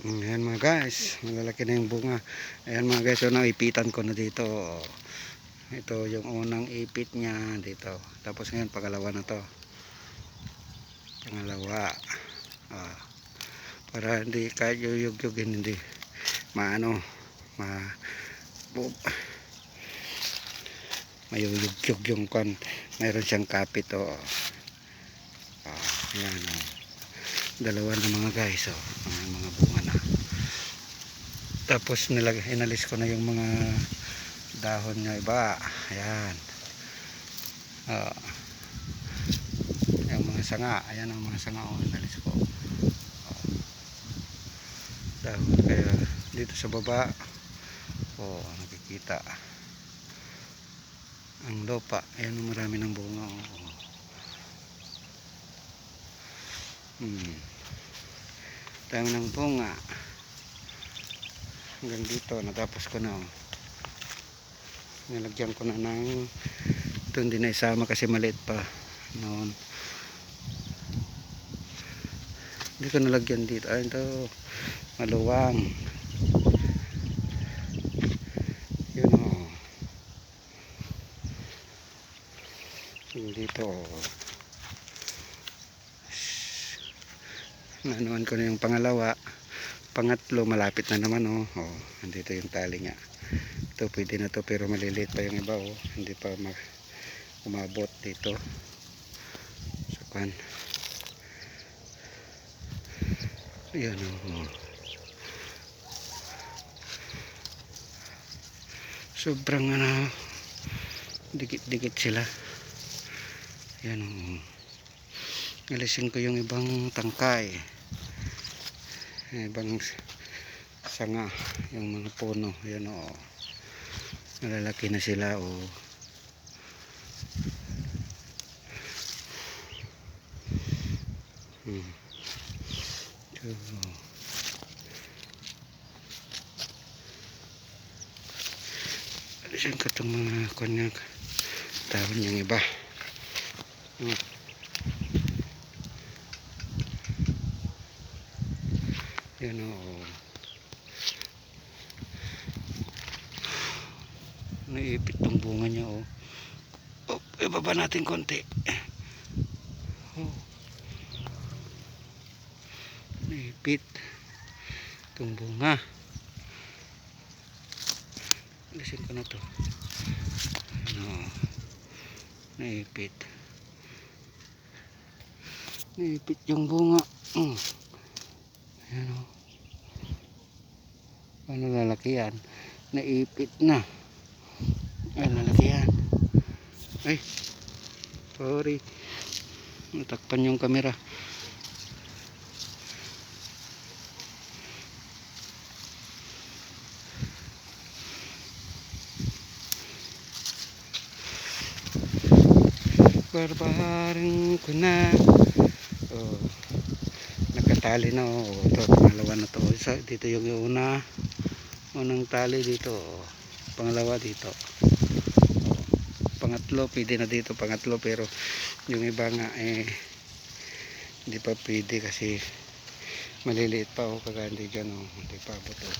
Ayan mga guys, malalaki na yung bunga. Ayan mga guys, so naipitan ko na dito. Ito yung unang ipit niya dito. Tapos ngayon pangalawa na to. Pangalawa. Ah, para hindi kahit yuyug-yugin, hindi maano, mayuyug-yug yung kan. Mayroon siyang kapit o. Ayan o. Dalawa na mga guys o. Mga bunga na. Tapos inalis ko na yung mga dahon niya iba. Ayan. Yung mga sanga. Ayan ang mga sanga o. Inalis ko. Dahon. Kaya dito sa baba nakikita ang lupa. Ayan ang marami ng bunga o. Dami ng bunga. Hanggang dito natapos ko na o. Nilagyan ko na ng ito, hindi na isama kasi maliit pa noon. Hindi ko nalagyan dito. Ay, ito maluwang. Yun o. Dito o. Nanuan ko na yung pangalawa. Pangatlo malapit na naman o. Andito yung tali niya. Ito pwede na to pero maliliit pa yung iba o. Hindi pa umabot dito sa kan. Ayan o. Sobrang dikit-dikit sila. Ayan o. Alisin ko yung ibang tangkay, ibang sanga, yung mga puno. Ayan o. Malalaki na sila o. Alisin ko itong mga kanyang dahon yung iba. Yan o. Naipit tong bunga niya o. Ibaba natin konti. Naipit tong bunga. Alisin ko na to. Naipit yung bunga. Ayan o. Ano lalaki yan? Naipit na. Ay, lalaki yan. Ay, sorry. Natakpan yung camera. Barbaring ko na. Nakatali na o. Ito, pangalawa na to. Dito yung unang tali dito. Pangalawa dito. Pangatlo, pwede na dito. Pangatlo, pero yung iba nga hindi pa pwede kasi maliliit pa o. Kagandi dyan o. Hindi pa abot o.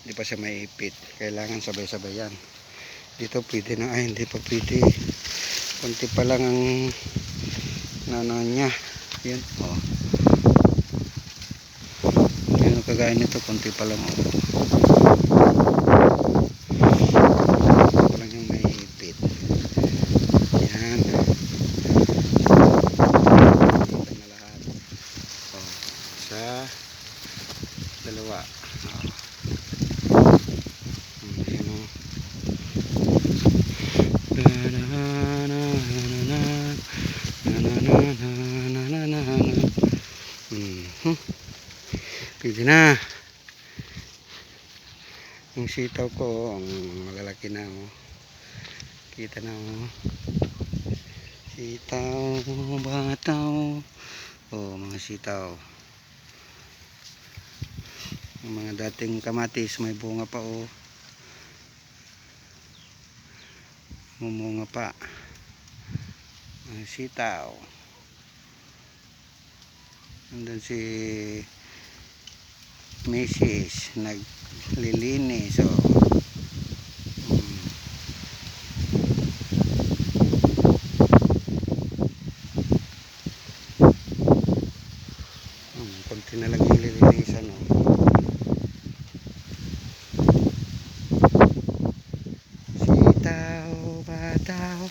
Hindi pa siya maipit. Kailangan sabay-sabay yan. Dito pwede na. Ay, hindi pa pwede. Kunti pa lang ang nanon niya. Yan o. Yan o, kagaya nito. Kunti pa lang o. Kunti pa lang yung maipit. Yan. Ito na lahat. O. Sa dalawa. Yan o. Pwede na. Yung sitaw ko ang malalaki na o. Kita na o. Sitaw, bataw. Mga sitaw. Yung mga dating kamatis may bunga pa o. Mumunga pa. Sitaw. Nandun si misis naglilinis. So konti na lang yung lilinisan. Sitaw bataw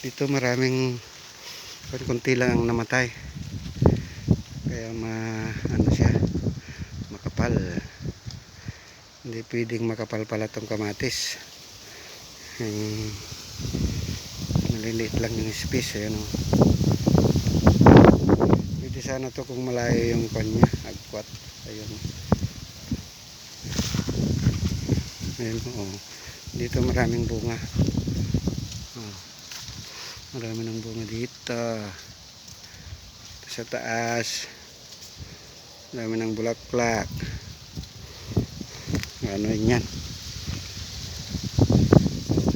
dito, maraming konti lang ang namatay, kaya ano siya, makapal. Hindi pwedeng makapal pala tong kamatis. Maliliit lang yung space. Ayan, pwede sana to kung malayo yung kanya agkwat. Ayun, ayun, dito maraming bunga. Marami ng bunga dito sa taas, marami ng bulaklak. Ano yan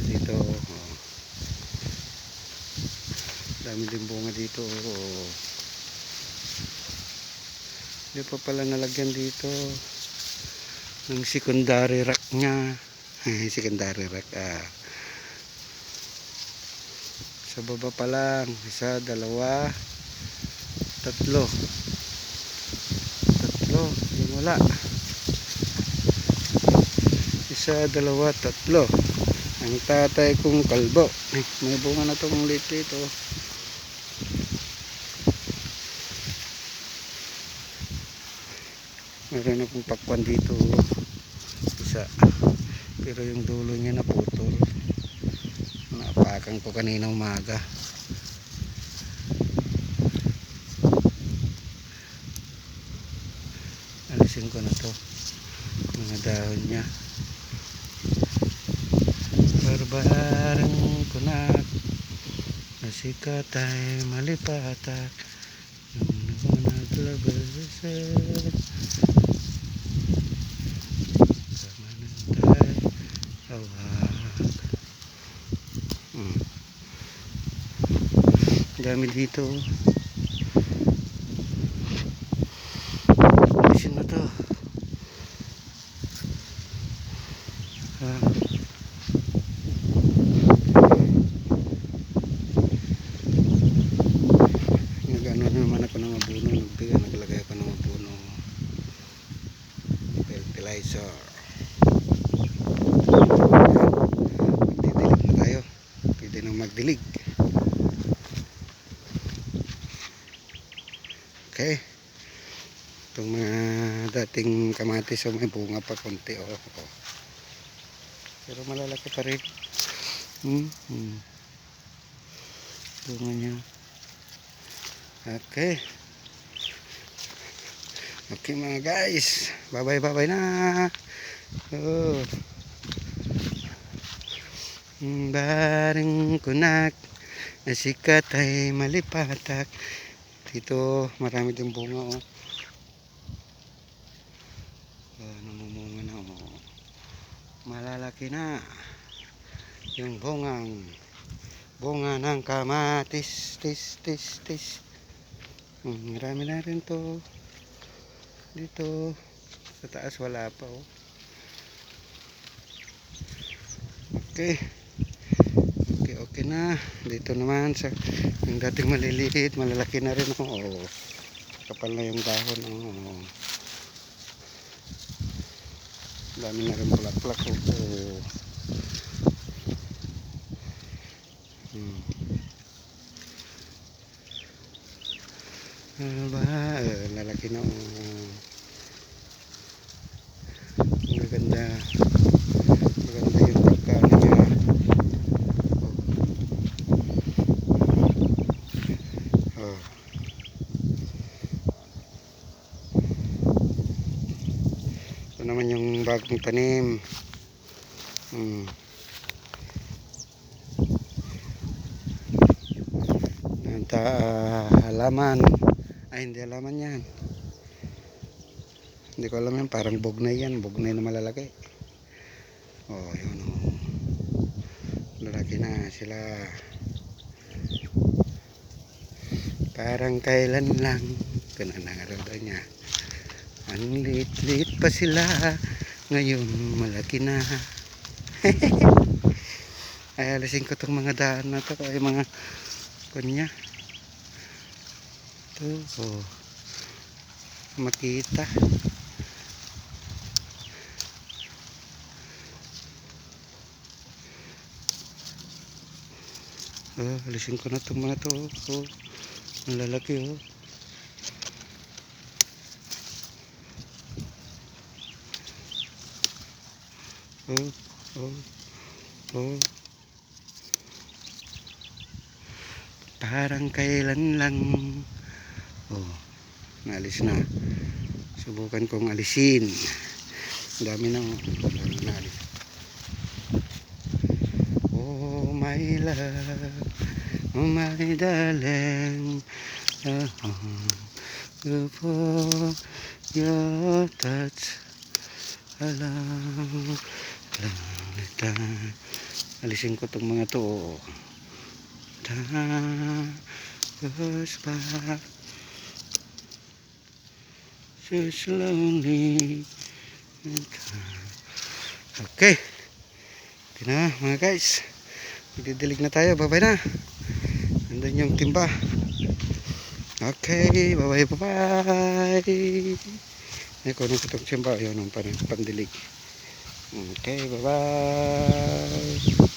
dito, dami din bunga dito. Hindi pa pala nalagyan dito ng secondary rack nya. Secondary rack, sa baba pa lang, isa, dalawa, tatlo, yung wala, isa, dalawa, tatlo. Ang tatay kong kalbo, may bunga na itong liit-liit. Meron akong pakwan dito, isa, pero yung dulo niya naputol. Napakan ko kanina umaga. Alisin ko na to, mga dahon niya. Barbarang kunak, nasikat ay malipatak, nung naglabas sa kamanantay awak. Dami dito. Alisin na to. Nag-ano naman ako ng abono, naglagay ako ng abono, fertilizer. Magdidilig na tayo, pwede nang magdilig. Okay, itong mga dating kamatis, may bunga pa konti. Pero malalaki pa rin. Bunga niya. Okay, mga guys, bye bye na. Baring kunak, nasikat ay malipatak. Dito marami din bunga. Namumunga na. Malalaki na yung bunga ng kamatis. Marami na rin to dito sa taas, wala pa. Okay na. Dito naman sa yung dating maliliit, malalaki na rin. Kapal na yung dahon. Dami na rin bulaklak. Lalaki na. Maganda yung pagkaano niya. Ito naman yung bagong tanim. Halaman. Hindi halaman yan. Hindi ko alam yan. Parang bugnay yan. Bugnay na malalaki. Yun. Lalaki na sila. Parang kailan lang. Ito na nangaral daw niya. Ang liit-liit pa sila. Ngayon malaki na. Ay alisin ko tong mga daan na to. Ay mga kunya. Ito oh. Makita. Oh, alisin ko na itong mga to. Oh, ang lalaki oh. Oh, oh, oh. Parang kailan lang. Oh, naalis na. Subukan kong alisin. Ang dami nang naalis. Oh, my love. Oh, my darling. For your touch. Alam. Alisin ko itong mga to. Goes back so slowly. Okay. Okay na mga guys. Magdidilig na tayo. Bye bye na. Nandun yung timba. Okay. Bye bye bye. Ay, kunin ko itong timba. Yun ang pandilig. Okay. Bye bye.